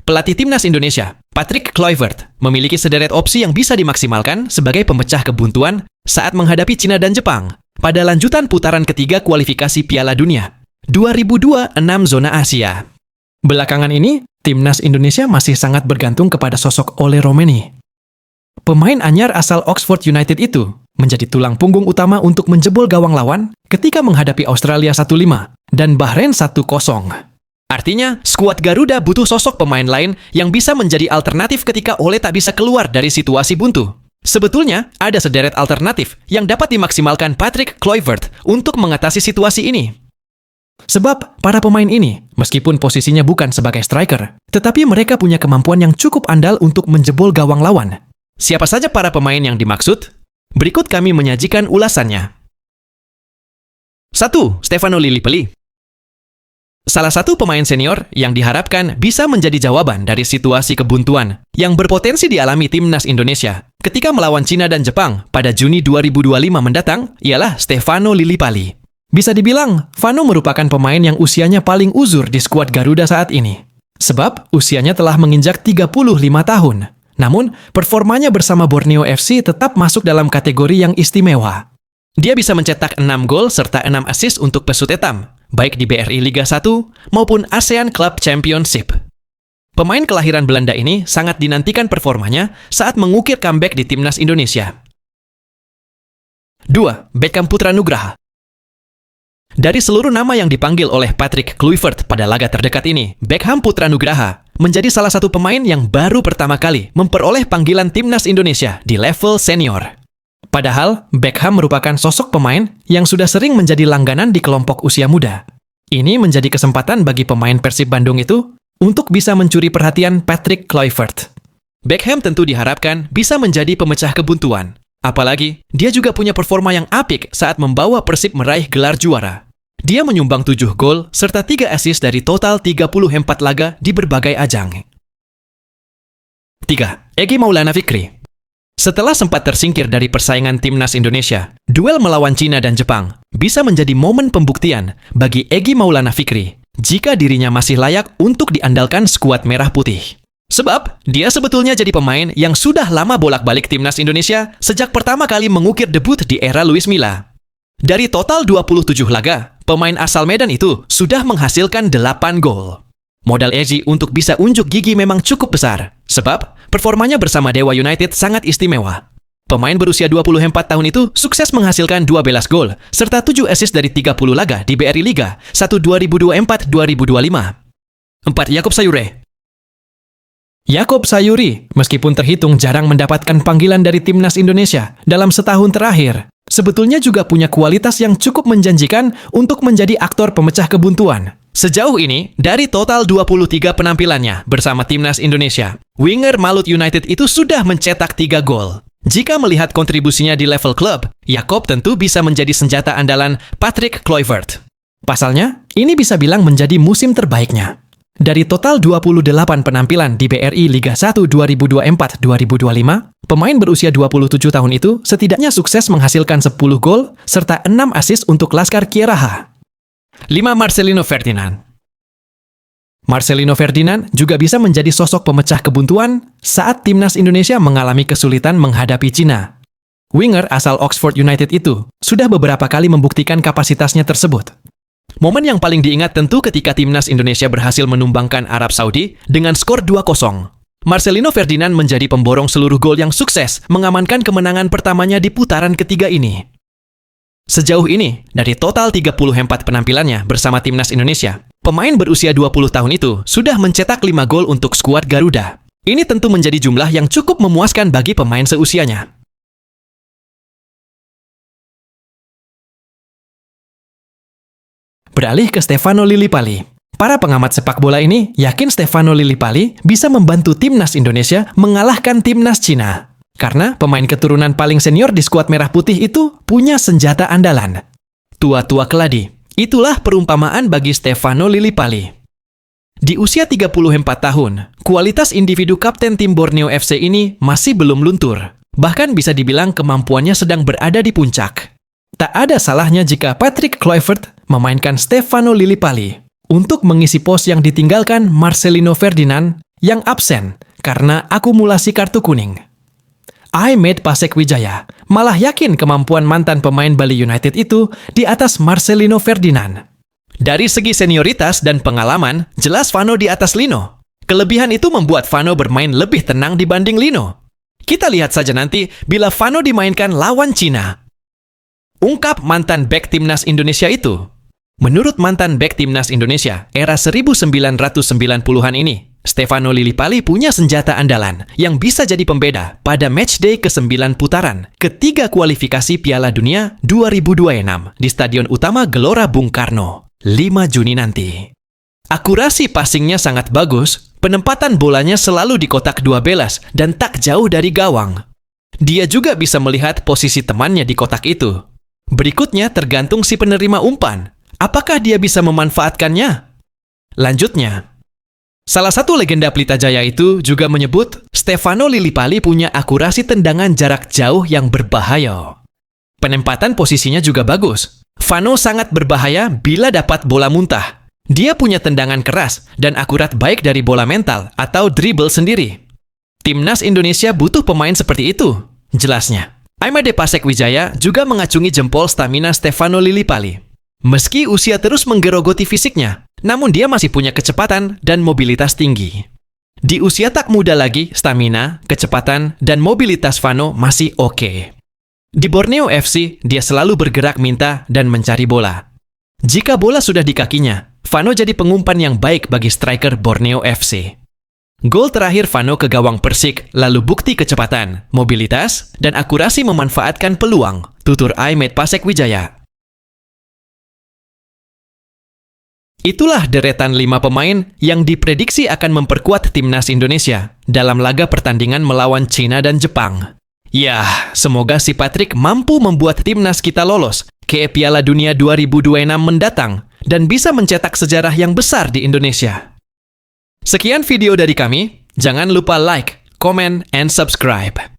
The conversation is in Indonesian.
Pelatih Timnas Indonesia, Patrick Kluivert, memiliki sederet opsi yang bisa dimaksimalkan sebagai pemecah kebuntuan saat menghadapi Cina dan Jepang pada lanjutan putaran ketiga kualifikasi Piala Dunia 2026 zona Asia. Belakangan ini, Timnas Indonesia masih sangat bergantung kepada sosok Ole Romeni. Pemain anyar asal Oxford United itu menjadi tulang punggung utama untuk menjebol gawang lawan ketika menghadapi Australia 1-5 dan Bahrain 1-0. Artinya, skuad Garuda butuh sosok pemain lain yang bisa menjadi alternatif ketika Ole tak bisa keluar dari situasi buntu. Sebetulnya, ada sederet alternatif yang dapat dimaksimalkan Patrick Kluivert untuk mengatasi situasi ini. Sebab, para pemain ini, meskipun posisinya bukan sebagai striker, tetapi mereka punya kemampuan yang cukup andal untuk menjebol gawang lawan. Siapa saja para pemain yang dimaksud? Berikut kami menyajikan ulasannya. 1. Stefano Lillipeli. Salah satu pemain senior yang diharapkan bisa menjadi jawaban dari situasi kebuntuan yang berpotensi dialami Timnas Indonesia ketika melawan Cina dan Jepang pada Juni 2025 mendatang ialah Stefano Lillipeli. Bisa dibilang, Vano merupakan pemain yang usianya paling uzur di skuad Garuda saat ini. Sebab usianya telah menginjak 35 tahun. Namun, performanya bersama Borneo FC tetap masuk dalam kategori yang istimewa. Dia bisa mencetak 6 gol serta 6 assist untuk Pesutetam, baik di BRI Liga 1 maupun ASEAN Club Championship. Pemain kelahiran Belanda ini sangat dinantikan performanya saat mengukir comeback di Timnas Indonesia. 2. Beckham Putra Nugraha. Dari seluruh nama yang dipanggil oleh Patrick Kluivert pada laga terdekat ini, Beckham Putra Nugraha menjadi salah satu pemain yang baru pertama kali memperoleh panggilan Timnas Indonesia di level senior. Padahal, Beckham merupakan sosok pemain yang sudah sering menjadi langganan di kelompok usia muda. Ini menjadi kesempatan bagi pemain Persib Bandung itu untuk bisa mencuri perhatian Patrick Kluivert. Beckham tentu diharapkan bisa menjadi pemecah kebuntuan. Apalagi, dia juga punya performa yang apik saat membawa Persib meraih gelar juara. Dia menyumbang 7 gol serta 3 assist dari total 34 laga di berbagai ajang. 3. Egy Maulana Fikri. Setelah sempat tersingkir dari persaingan Timnas Indonesia, duel melawan Cina dan Jepang bisa menjadi momen pembuktian bagi Egy Maulana Fikri jika dirinya masih layak untuk diandalkan skuad merah putih. Sebab, dia sebetulnya jadi pemain yang sudah lama bolak-balik Timnas Indonesia sejak pertama kali mengukir debut di era Luis Milla. Dari total 27 laga, pemain asal Medan itu sudah menghasilkan 8 gol. Modal Egy untuk bisa unjuk gigi memang cukup besar, sebab performanya bersama Dewa United sangat istimewa. Pemain berusia 24 tahun itu sukses menghasilkan 12 gol, serta 7 assist dari 30 laga di BRI Liga 1 2024-2025. 4. Yakob Sayuri. Yakob Sayuri, meskipun terhitung jarang mendapatkan panggilan dari Timnas Indonesia dalam setahun terakhir, sebetulnya juga punya kualitas yang cukup menjanjikan untuk menjadi aktor pemecah kebuntuan. Sejauh ini, dari total 23 penampilannya bersama Timnas Indonesia, winger Malut United itu sudah mencetak 3 gol. Jika melihat kontribusinya di level klub, Yakob tentu bisa menjadi senjata andalan Patrick Kluivert. Pasalnya, ini bisa bilang menjadi musim terbaiknya. Dari total 28 penampilan di BRI Liga 1 2024-2025, pemain berusia 27 tahun itu setidaknya sukses menghasilkan 10 gol serta 6 assist untuk Laskar Kiaraha. 5. Marcelino Ferdinand. Marcelino Ferdinand juga bisa menjadi sosok pemecah kebuntuan saat Timnas Indonesia mengalami kesulitan menghadapi Cina. Winger asal Oxford United itu sudah beberapa kali membuktikan kapasitasnya tersebut. Momen yang paling diingat tentu ketika Timnas Indonesia berhasil menumbangkan Arab Saudi dengan skor 2-0. Marcelino Ferdinand menjadi pemborong seluruh gol yang sukses mengamankan kemenangan pertamanya di putaran ketiga ini. Sejauh ini, dari total 34 penampilannya bersama Timnas Indonesia, pemain berusia 20 tahun itu sudah mencetak 5 gol untuk skuad Garuda. Ini tentu menjadi jumlah yang cukup memuaskan bagi pemain seusianya. Beralih ke Stefano Lillipeli. Para pengamat sepak bola ini yakin Stefano Lillipeli bisa membantu Timnas Indonesia mengalahkan Timnas Cina. Karena pemain keturunan paling senior di skuad merah putih itu punya senjata andalan. Tua-tua keladi. Itulah perumpamaan bagi Stefano Lillipeli. Di usia 34 tahun, kualitas individu kapten tim Borneo FC ini masih belum luntur. Bahkan bisa dibilang kemampuannya sedang berada di puncak. Tak ada salahnya jika Patrick Kluivert memainkan Stefano Lillipeli untuk mengisi pos yang ditinggalkan Marcelino Ferdinand yang absen karena akumulasi kartu kuning. Ahmed Pasek Wijaya malah yakin kemampuan mantan pemain Bali United itu di atas Marcelino Ferdinand. Dari segi senioritas dan pengalaman, jelas Vano di atas Lino. Kelebihan itu membuat Vano bermain lebih tenang dibanding Lino. Kita lihat saja nanti bila Vano dimainkan lawan Cina. Ungkap mantan bek timnas Indonesia itu. Menurut mantan bek timnas Indonesia era 1990-an ini, Stefano Lillipali punya senjata andalan yang bisa jadi pembeda pada matchday ke-9 putaran ketiga kualifikasi Piala Dunia 2026 di Stadion Utama Gelora Bung Karno, 5 Juni nanti. Akurasi passingnya sangat bagus, penempatan bolanya selalu di kotak 12 dan tak jauh dari gawang. Dia juga bisa melihat posisi temannya di kotak itu. Berikutnya tergantung si penerima umpan. Apakah dia bisa memanfaatkannya? Lanjutnya, salah satu legenda Pelita Jaya itu juga menyebut Stefano Lillipali punya akurasi tendangan jarak jauh yang berbahaya. Penempatan posisinya juga bagus. Vano sangat berbahaya bila dapat bola muntah. Dia punya tendangan keras dan akurat baik dari bola mental atau dribble sendiri. Timnas Indonesia butuh pemain seperti itu, jelasnya. Ahmed Pasek Wijaya juga mengacungi jempol stamina Stefano Lillipali. Meski usia terus menggerogoti fisiknya, namun dia masih punya kecepatan dan mobilitas tinggi. Di usia tak muda lagi, stamina, kecepatan, dan mobilitas Vano masih oke. Di Borneo FC, dia selalu bergerak minta dan mencari bola. Jika bola sudah di kakinya, Vano jadi pengumpan yang baik bagi striker Borneo FC. Gol terakhir Vano ke gawang Persik lalu bukti kecepatan, mobilitas, dan akurasi memanfaatkan peluang, tutur Ahmed Pasek Wijaya. Itulah deretan 5 pemain yang diprediksi akan memperkuat timnas Indonesia dalam laga pertandingan melawan Cina dan Jepang. Ya, semoga si Patrick mampu membuat timnas kita lolos ke Piala Dunia 2026 mendatang dan bisa mencetak sejarah yang besar di Indonesia. Sekian video dari kami, jangan lupa like, comment, and subscribe.